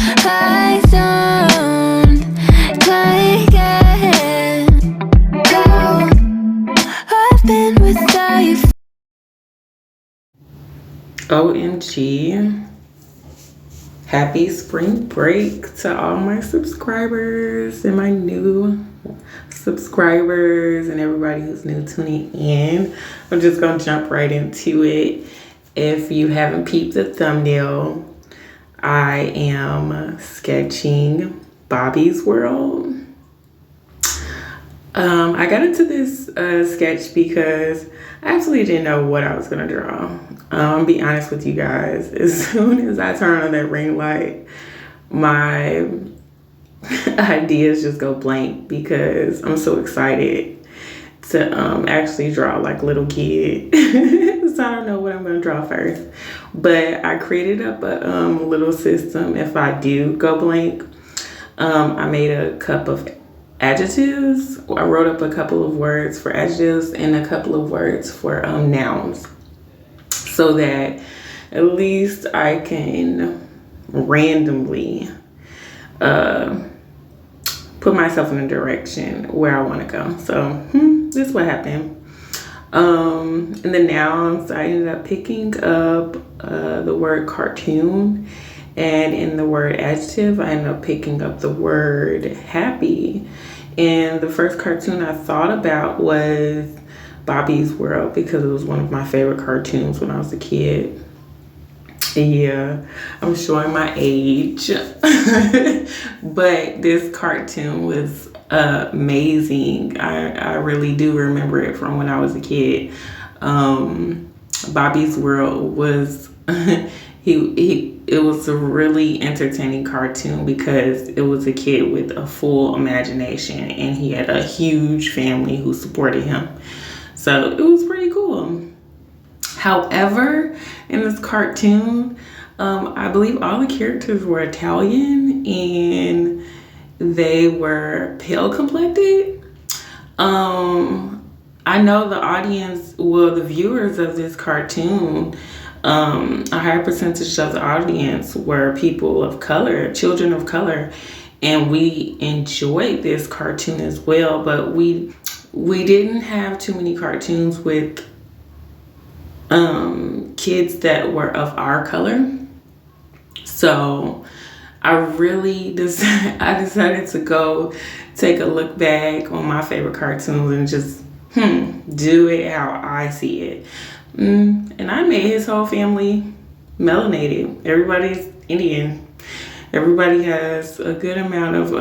I don't like it. No, I've been without you. OMG. Happy spring break to all my subscribers and my new subscribers and everybody who's new tuning in. I'm just gonna jump right into it. If you haven't peeped the thumbnail, I am sketching Bobby's World. I got into this sketch because I actually didn't know what I was gonna draw. I'll be honest with you guys. As soon as I turn on that ring light, my ideas just go blank because I'm so excited to actually draw like little kid. So I don't know what I'm gonna draw first. But I created up a little system if I do go blank. I made a cup of adjectives. I wrote up a couple of words for adjectives and a couple of words for nouns, so that at least I can randomly put myself in a direction where I want to go. So this is what happened. In the nouns, I ended up picking up the word cartoon, and in the word adjective, I ended up picking up the word happy. And the first cartoon I thought about was Bobby's World because it was one of my favorite cartoons when I was a kid. Yeah, I'm showing my age. But this cartoon was amazing. I really do remember it from when I was a kid. Bobby's World was it was a really entertaining cartoon because it was a kid with a full imagination and he had a huge family who supported him. So it was pretty cool. However, in this cartoon, I believe all the characters were Italian and they were pale complected. I know the audience, well, the viewers of this cartoon, a higher percentage of the audience were people of color, children of color, and we enjoyed this cartoon as well, but we didn't have too many cartoons with kids that were of our color. So I really decided to go take a look back on my favorite cartoons and just do it how I see it. And I made his whole family melanated. Everybody's Indian. Everybody has a good amount of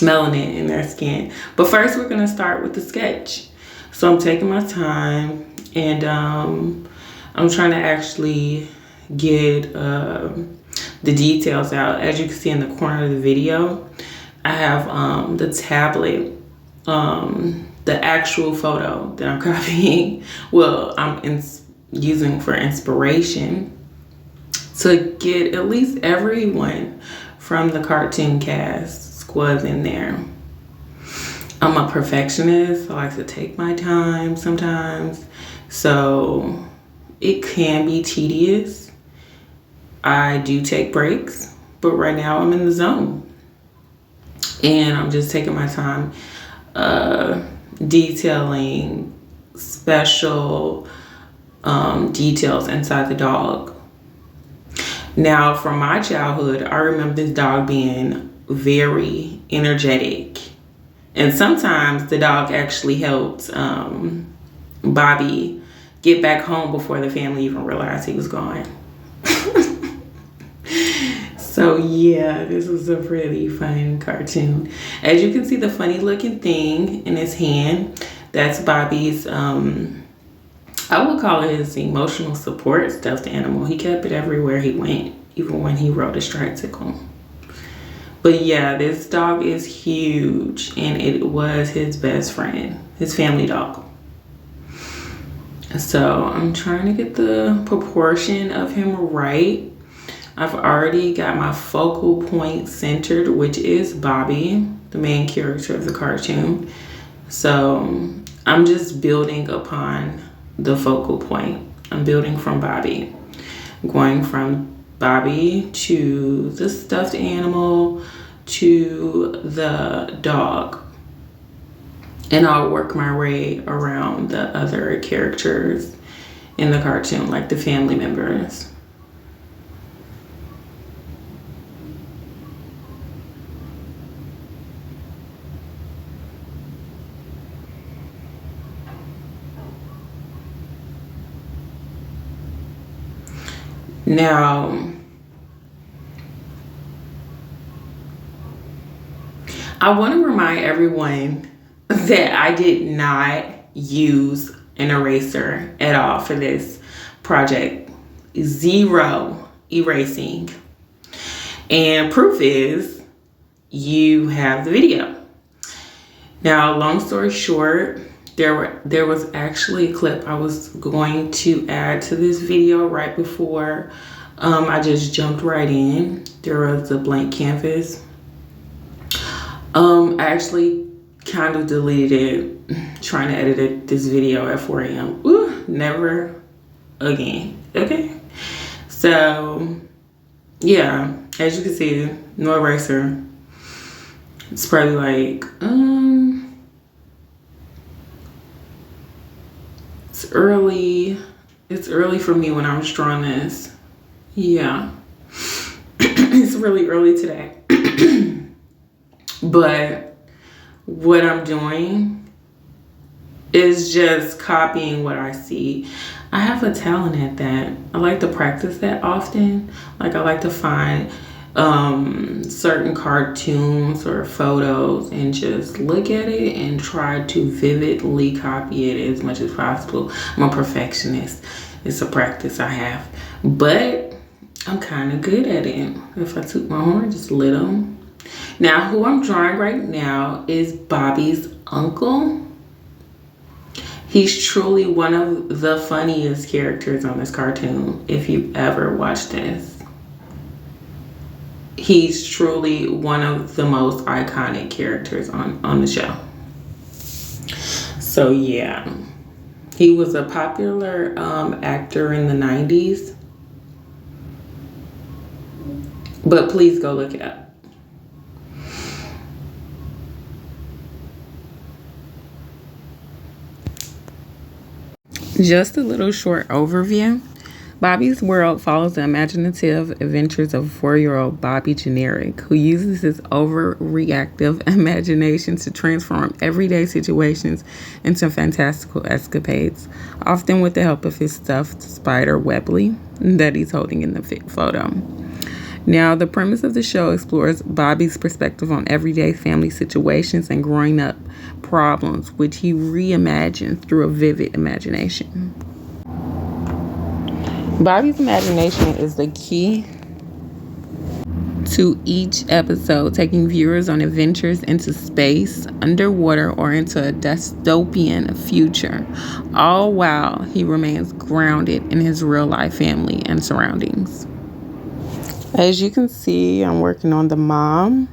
melanin in their skin. But first we're gonna start with the sketch. So I'm taking my time and I'm trying to actually get the details out. As you can see in the corner of the video, I have the tablet, the actual photo that I'm copying. Well, I'm using for inspiration to get at least everyone from the cartoon cast was in there. I'm a perfectionist. I like to take my time sometimes. So it can be tedious. I do take breaks, but right now I'm in the zone. And I'm just taking my time detailing special details inside the dog. Now, from my childhood, I remember this dog being very energetic. And sometimes the dog actually helped Bobby get back home before the family even realized he was gone. So yeah, this was a really fun cartoon. As you can see, the funny looking thing in his hand, that's Bobby's, I would call it his emotional support stuffed animal. He kept it everywhere he went, even when he rode his tricycle. But yeah, this dog is huge and it was his best friend, his family dog. So I'm trying to get the proportion of him right. I've already got my focal point centered, which is Bobby, the main character of the cartoon. So I'm just building upon the focal point. I'm building from Bobby, going from Bobby to the stuffed animal to the dog. And I'll work my way around the other characters in the cartoon, like the family members. Now, I want to remind everyone that I did not use an eraser at all for this project. 0 erasing. And proof is you have the video. Now, long story short, there was actually a clip I was going to add to this video right before I just jumped right in. There was a blank canvas. I actually kind of deleted it trying to edit this video at 4 a.m. Ooh, never again. Okay. So yeah, as you can see, no eraser. It's probably like it's early for me when I was drawing this. Yeah. It's really early today. But what I'm doing is just copying what I see. I have a talent at that. I like to practice that often. Like I like to find certain cartoons or photos and just look at it and try to vividly copy it as much as possible. I'm a perfectionist. It's a practice I have, but I'm kind of good at it. If I took my horn just a little. Now, who I'm drawing right now is Bobby's uncle. He's truly one of the funniest characters on this cartoon, if you ever watched this. He's truly one of the most iconic characters on the show. So yeah, he was a popular actor in the 90s. But please go look it up. Just a little short overview. Bobby's world follows the imaginative adventures of 4-year-old Bobby Generic, who uses his overreactive imagination to transform everyday situations into fantastical escapades, often with the help of his stuffed spider Webley that he's holding in the photo. Now, the premise of the show explores Bobby's perspective on everyday family situations and growing up problems, which he reimagines through a vivid imagination. Bobby's imagination is the key to each episode, taking viewers on adventures into space, underwater, or into a dystopian future, all while he remains grounded in his real-life family and surroundings. As you can see, I'm working on the mom,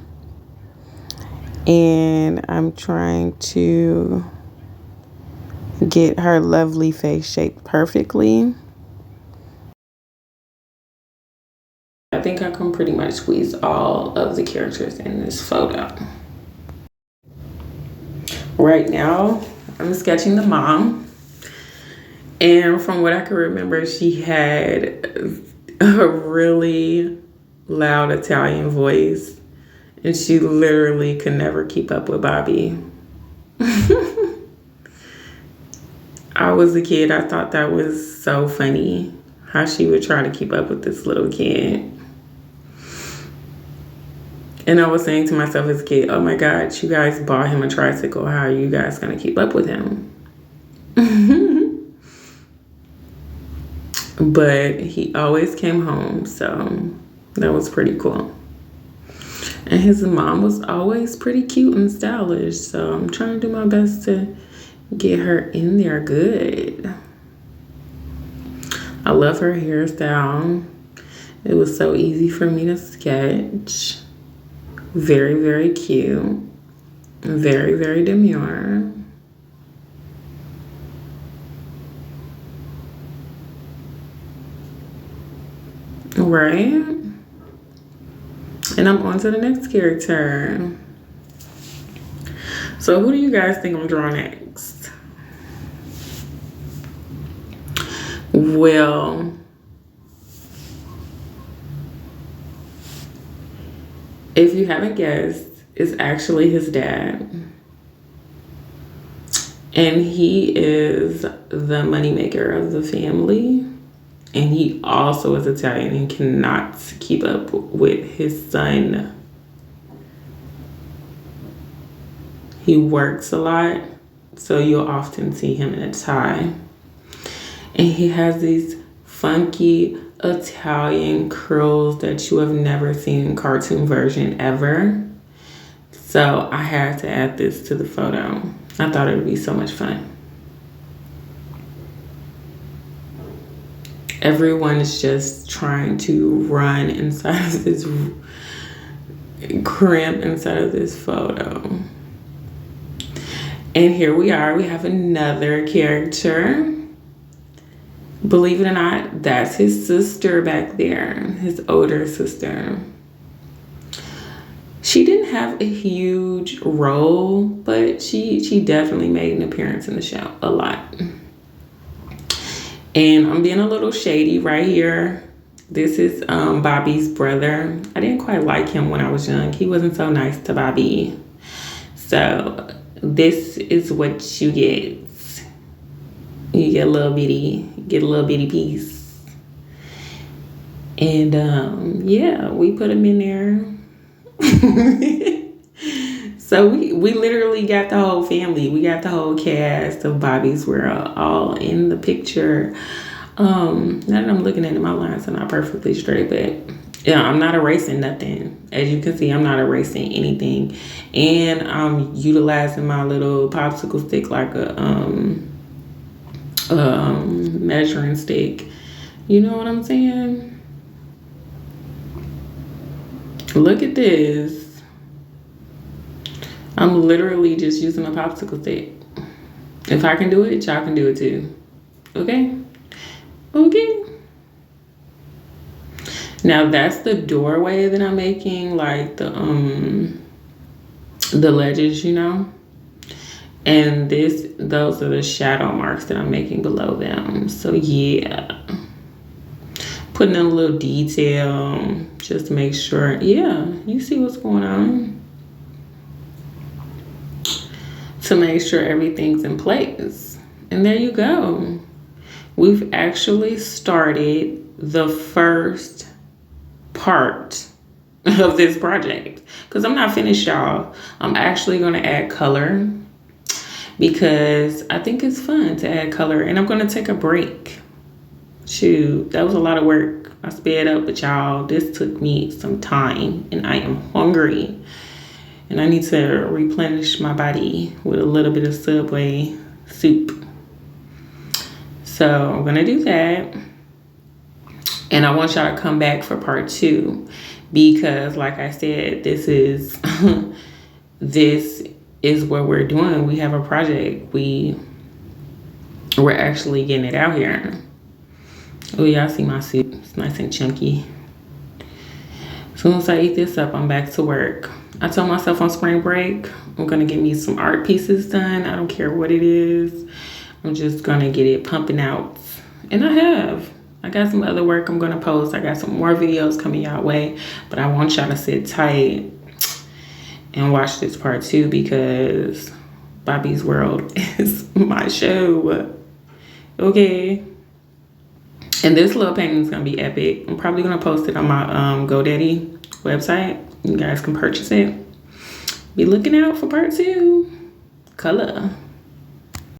and I'm trying to get her lovely face shaped perfectly. I think I can pretty much squeeze all of the characters in this photo. Right now, I'm sketching the mom. And from what I can remember, she had a really loud Italian voice. And she literally could never keep up with Bobby. I was a kid, I thought that was so funny. How she would try to keep up with this little kid. And I was saying to myself as a kid, oh my God, you guys bought him a tricycle. How are you guys going to keep up with him? But he always came home, so that was pretty cool. And his mom was always pretty cute and stylish, so I'm trying to do my best to get her in there good. I love her hairstyle. It was so easy for me to sketch. Very, very cute. Very, very demure. Right? And I'm on to the next character. So who do you guys think I'm drawing next? Well, if you haven't guessed, it's actually his dad. And he is the moneymaker of the family. And he also is Italian and cannot keep up with his son. He works a lot, so you'll often see him in a tie. And he has these funky Italian curls that you have never seen in cartoon version ever. So I had to add this to the photo. I thought it would be so much fun. Everyone is just trying to run inside of this, cramp inside of this photo. And here we are, we have another character. Believe it or not, that's his sister back there, his older sister. She didn't have a huge role, but she definitely made an appearance in the show a lot. And I'm being a little shady right here. This is Bobby's brother. I didn't quite like him when I was young. He wasn't so nice to Bobby. So this is what you get. You get a little bitty piece. And yeah, we put him in there. So we literally got the whole family. We got the whole cast of Bobby's World all in the picture. Now that I'm looking at it, my lines are not perfectly straight, but yeah, I'm not erasing nothing. As you can see, I'm not erasing anything. And I'm utilizing my little popsicle stick like a measuring stick. You know what I'm saying? Look at this. I'm literally just using a popsicle stick. If I can do it, y'all can do it too. Okay? Okay. Now that's the doorway that I'm making, like the ledges, you know? And those are the shadow marks that I'm making below them. So yeah. Putting in a little detail just to make sure, yeah, you see what's going on. To make sure everything's in place. And there you go. We've actually started the first part of this project. Because I'm not finished, y'all. I'm actually going to add color. Because I think it's fun to add color. And I'm going to take a break. Shoot, that was a lot of work. I sped up, but y'all, this took me some time. And I am hungry. And I need to replenish my body with a little bit of Subway soup. So I'm gonna do that. And I want y'all to come back for part 2. Because like I said, this is what we're doing. We have a project. We're actually getting it out here. Oh, y'all see my soup. It's nice and chunky. As soon as I eat this up, I'm back to work. I told myself on spring break, I'm going to get me some art pieces done. I don't care what it is. I'm just going to get it pumping out. And I have. I got some other work I'm going to post. I got some more videos coming y'all way. But I want y'all to sit tight and watch this part 2 because Bobby's World is my show. Okay. And this little painting is going to be epic. I'm probably going to post it on my GoDaddy website. You guys can purchase it. Be looking out for part 2. Color.